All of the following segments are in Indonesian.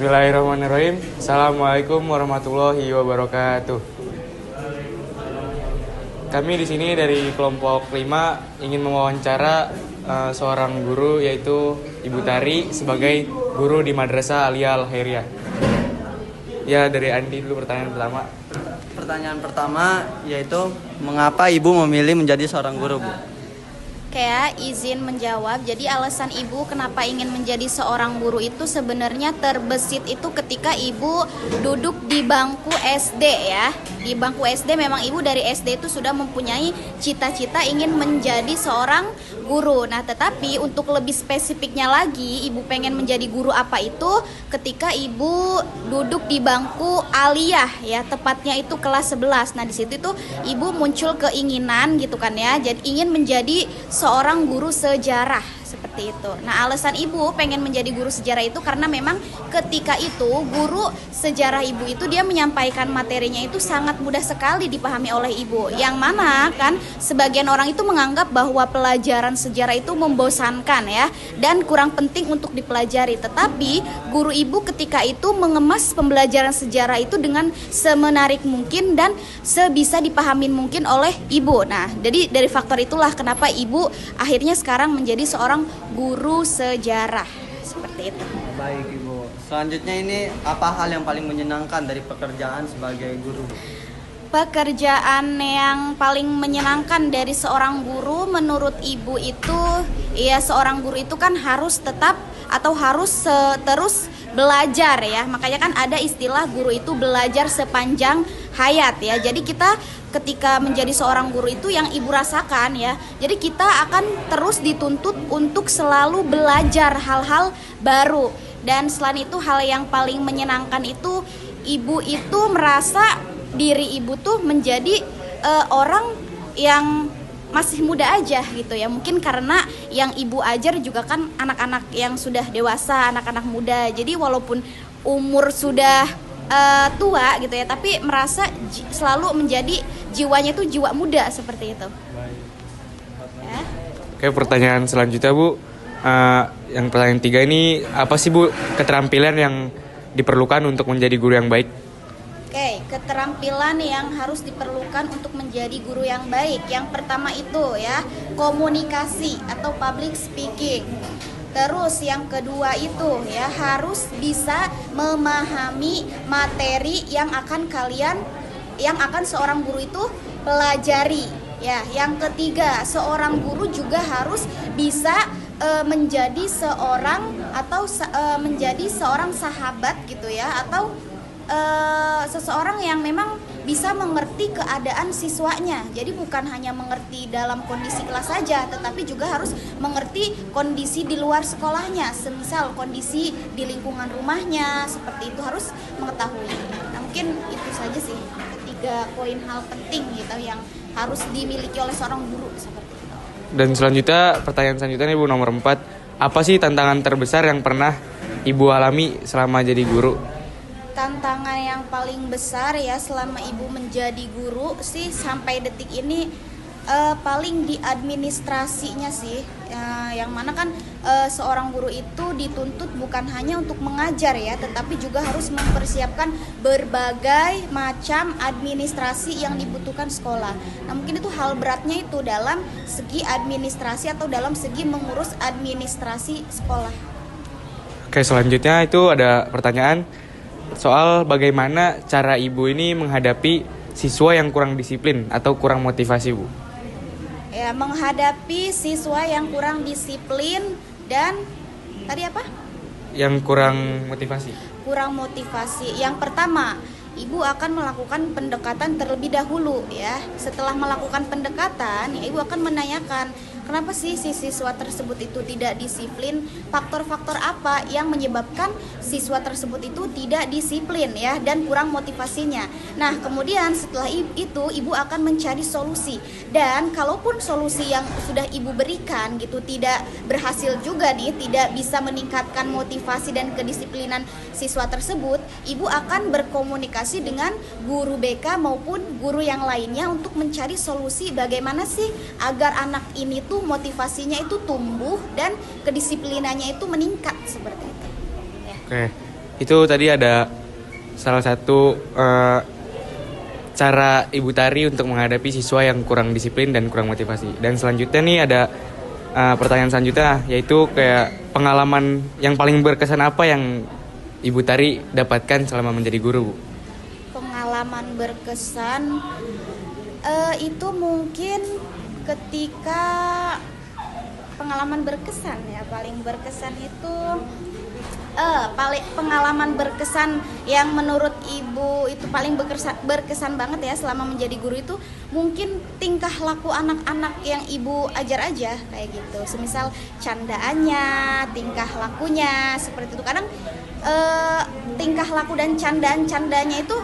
Bismillahirrahmanirrahim. Assalamualaikum warahmatullahi wabarakatuh. Kami di sini dari kelompok 5 ingin mewawancara seorang guru, yaitu Ibu Tari sebagai guru di Madrasah Aliyah Al-Khairiyah. Ya, dari Andi dulu pertanyaan pertama. Pertanyaan pertama yaitu mengapa Ibu memilih menjadi seorang guru, Bu? Kayak izin menjawab. Jadi alasan ibu kenapa ingin menjadi seorang guru itu sebenarnya terbesit itu ketika ibu duduk di bangku SD ya. Di bangku SD memang ibu dari SD itu sudah mempunyai cita-cita ingin menjadi seorang guru. Nah, tetapi untuk lebih spesifiknya lagi, ibu pengen menjadi guru apa itu ketika ibu duduk di bangku aliyah ya, tepatnya itu kelas 11. Nah, di situ itu ibu muncul keinginan gitu kan ya. Jadi ingin menjadi seorang guru sejarah seperti itu. Nah, alasan ibu pengen menjadi guru sejarah itu karena memang ketika itu guru sejarah ibu itu dia menyampaikan materinya itu sangat mudah sekali dipahami oleh ibu. Yang mana kan sebagian orang itu menganggap bahwa pelajaran sejarah itu membosankan ya dan kurang penting untuk dipelajari. Tetapi guru ibu ketika itu mengemas pembelajaran sejarah itu dengan semenarik mungkin dan sebisa dipahamin mungkin oleh ibu. Nah, jadi dari faktor itulah kenapa ibu akhirnya sekarang menjadi seorang guru sejarah seperti itu. Baik, Ibu. Selanjutnya ini apa hal yang paling menyenangkan dari pekerjaan sebagai guru? Pekerjaan yang paling menyenangkan dari seorang guru menurut ibu itu ya, seorang guru itu kan harus tetap atau harus terus belajar ya. Makanya kan ada istilah guru itu belajar sepanjang hayat ya. Jadi kita ketika menjadi seorang guru itu yang ibu rasakan ya. Jadi kita akan terus dituntut untuk selalu belajar hal-hal baru. Dan selain itu hal yang paling menyenangkan itu ibu itu merasa diri ibu tuh menjadi orang yang masih muda aja gitu ya. Mungkin karena yang ibu ajar juga kan anak-anak yang sudah dewasa, anak-anak muda. Jadi walaupun umur sudah tua gitu ya, tapi merasa selalu menjadi jiwanya itu jiwa muda seperti itu. Ya. Oke, pertanyaan selanjutnya Bu. Yang pertanyaan 3 ini, apa sih Bu keterampilan yang diperlukan untuk menjadi guru yang baik? Oke, keterampilan yang harus diperlukan untuk menjadi guru yang baik. Yang pertama itu ya, komunikasi atau public speaking. Terus yang kedua itu ya, harus bisa memahami materi yang akan seorang guru itu pelajari. Ya, yang ketiga, seorang guru juga harus bisa menjadi seorang sahabat gitu ya, atau seseorang yang memang bisa mengerti keadaan siswanya. Jadi bukan hanya mengerti dalam kondisi kelas saja, tetapi juga harus mengerti kondisi di luar sekolahnya. Semisal kondisi di lingkungan rumahnya, seperti itu harus mengetahui. Nah, mungkin itu saja sih ketiga poin hal penting gitu yang harus dimiliki oleh seorang guru seperti itu. Dan selanjutnya, pertanyaan selanjutnya Ibu nomor 4. Apa sih tantangan terbesar yang pernah Ibu alami selama jadi guru? Tantangan yang paling besar ya selama ibu menjadi guru sih sampai detik ini paling di administrasinya sih, yang mana kan seorang guru itu dituntut bukan hanya untuk mengajar ya, tetapi juga harus mempersiapkan berbagai macam administrasi yang dibutuhkan sekolah. Nah, mungkin itu hal beratnya itu dalam segi administrasi atau dalam segi mengurus administrasi sekolah. Oke, selanjutnya itu ada pertanyaan soal bagaimana cara ibu ini menghadapi siswa yang kurang disiplin atau kurang motivasi, Bu. Ya, menghadapi siswa yang kurang disiplin dan tadi apa? Yang kurang motivasi. Kurang motivasi. Yang pertama, ibu akan melakukan pendekatan terlebih dahulu ya. Setelah melakukan pendekatan, ya, ibu akan menanyakan kenapa sih si siswa tersebut itu tidak disiplin, faktor-faktor apa yang menyebabkan siswa tersebut itu tidak disiplin ya dan kurang motivasinya. Nah, kemudian setelah itu ibu akan mencari solusi, dan kalaupun solusi yang sudah ibu berikan gitu tidak berhasil juga nih, tidak bisa meningkatkan motivasi dan kedisiplinan siswa tersebut, ibu akan berkomunikasi dengan guru BK maupun guru yang lainnya untuk mencari solusi bagaimana sih agar anak ini tuh motivasinya itu tumbuh dan kedisiplinannya itu meningkat seperti itu. Ya. Oke. Itu tadi ada salah satu cara Ibu Tari untuk menghadapi siswa yang kurang disiplin dan kurang motivasi. Dan selanjutnya nih ada pertanyaan selanjutnya, yaitu kayak pengalaman yang paling berkesan apa yang Ibu Tari dapatkan selama menjadi guru, Bu? Pengalaman berkesan itu mungkin ketika pengalaman berkesan ya, paling berkesan itu pengalaman berkesan yang menurut Ibu itu paling berkesan banget ya selama menjadi guru itu mungkin tingkah laku anak-anak yang Ibu ajar aja kayak gitu. Semisal candaannya, tingkah lakunya seperti itu. Kadang tingkah laku dan candaan-candanya itu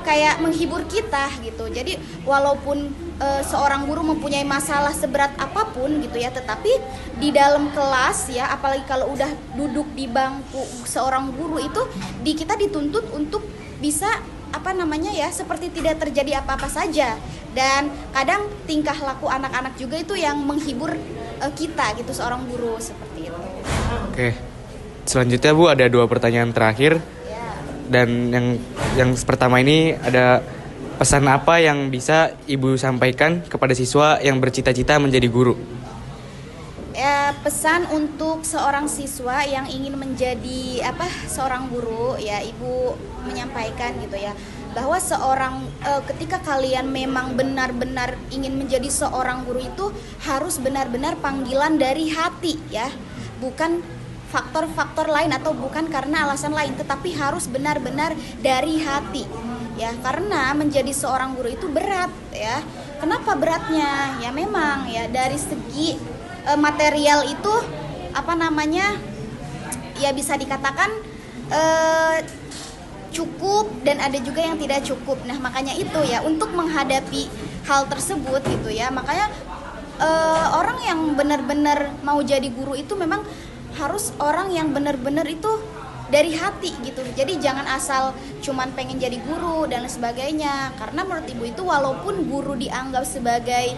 kayak menghibur kita gitu. Jadi walaupun seorang guru mempunyai masalah seberat apapun gitu ya, tetapi di dalam kelas ya, apalagi kalau udah duduk di bangku seorang guru itu kita dituntut untuk bisa seperti tidak terjadi apa-apa saja. Dan kadang tingkah laku anak-anak juga itu yang menghibur kita gitu, seorang guru seperti itu. Oke. Selanjutnya Bu ada 2 pertanyaan terakhir. Dan yang pertama ini ada pesan apa yang bisa Ibu sampaikan kepada siswa yang bercita-cita menjadi guru? Ya, pesan untuk seorang siswa yang ingin menjadi seorang guru ya, Ibu menyampaikan gitu ya, bahwa ketika kalian memang benar-benar ingin menjadi seorang guru itu harus benar-benar panggilan dari hati ya, bukan faktor-faktor lain atau bukan karena alasan lain, tetapi harus benar-benar dari hati ya, karena menjadi seorang guru itu berat ya. Kenapa beratnya? Ya memang ya dari segi material itu ya bisa dikatakan cukup dan ada juga yang tidak cukup. Nah makanya itu ya, untuk menghadapi hal tersebut gitu ya, makanya orang yang benar-benar mau jadi guru itu memang harus orang yang benar-benar itu dari hati gitu. Jadi jangan asal cuman pengen jadi guru dan sebagainya. Karena menurut Ibu itu walaupun guru dianggap sebagai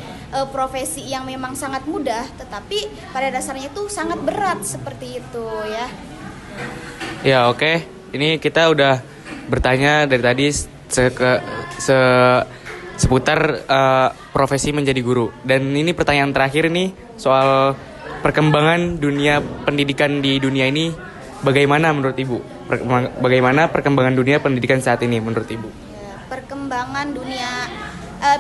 profesi yang memang sangat mudah, tetapi pada dasarnya itu sangat berat seperti itu ya. Ya oke. Ini kita udah bertanya dari tadi seputar profesi menjadi guru. Dan ini pertanyaan terakhir nih soal perkembangan dunia pendidikan di dunia ini. Bagaimana menurut Ibu? Bagaimana perkembangan dunia pendidikan saat ini menurut Ibu? Ya, perkembangan dunia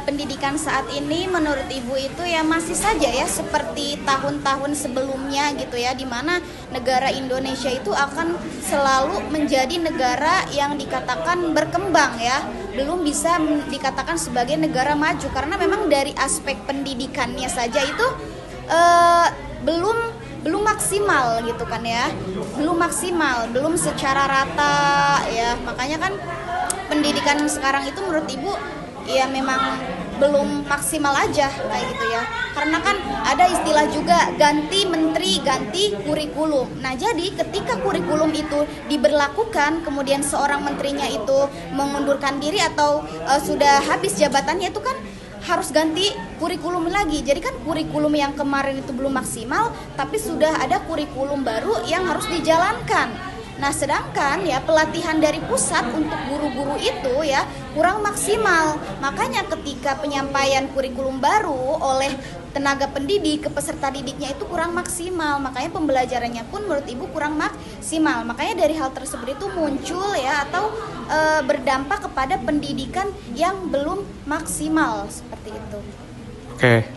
pendidikan saat ini menurut Ibu itu ya masih saja ya seperti tahun-tahun sebelumnya gitu ya, di mana negara Indonesia itu akan selalu menjadi negara yang dikatakan berkembang ya, belum bisa dikatakan sebagai negara maju, karena memang dari aspek pendidikannya saja itu belum maksimal gitu kan ya, belum maksimal, belum secara rata ya. Makanya kan pendidikan sekarang itu menurut Ibu ya memang belum maksimal aja kayak gitu ya, karena kan ada istilah juga ganti menteri ganti kurikulum. Nah jadi ketika kurikulum itu diberlakukan, kemudian seorang menterinya itu mengundurkan diri atau sudah habis jabatannya, itu kan harus ganti kurikulum lagi. Jadi kan kurikulum yang kemarin itu belum maksimal, tapi sudah ada kurikulum baru yang harus dijalankan. Nah sedangkan ya pelatihan dari pusat untuk guru-guru itu ya kurang maksimal. Makanya ketika penyampaian kurikulum baru oleh tenaga pendidik ke peserta didiknya itu kurang maksimal. Makanya pembelajarannya pun menurut Ibu kurang maksimal. Makanya dari hal tersebut itu muncul ya, atau berdampak kepada pendidikan yang belum maksimal seperti itu. Oke,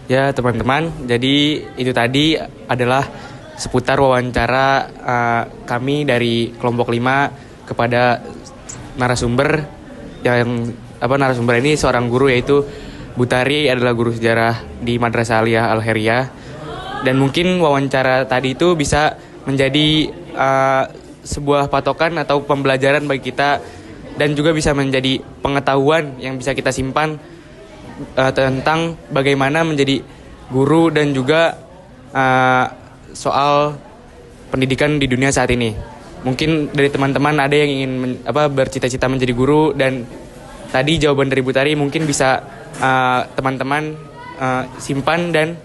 ya teman-teman, jadi itu tadi adalah seputar wawancara kami dari kelompok 5 kepada narasumber yang narasumber ini seorang guru, yaitu Bu Tari adalah guru sejarah di Madrasah Aliyah Al-Khairiyah. Dan mungkin wawancara tadi itu bisa menjadi sebuah patokan atau pembelajaran bagi kita, dan juga bisa menjadi pengetahuan yang bisa kita simpan tentang bagaimana menjadi guru dan juga soal pendidikan di dunia saat ini. Mungkin dari teman-teman ada yang ingin bercita-cita menjadi guru, dan tadi jawaban dari Bu Tari mungkin bisa teman-teman simpan dan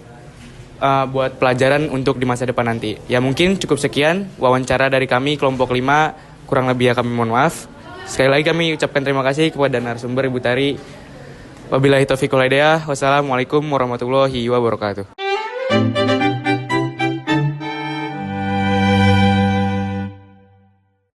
buat pelajaran untuk di masa depan nanti. Ya mungkin cukup sekian wawancara dari kami kelompok 5 kurang lebih ya kami mohon maaf. Sekali lagi kami ucapkan terima kasih kepada narasumber Ibu Tari. Wabillahi taufiq wal hidayah. Wassalamualaikum warahmatullahi wabarakatuh.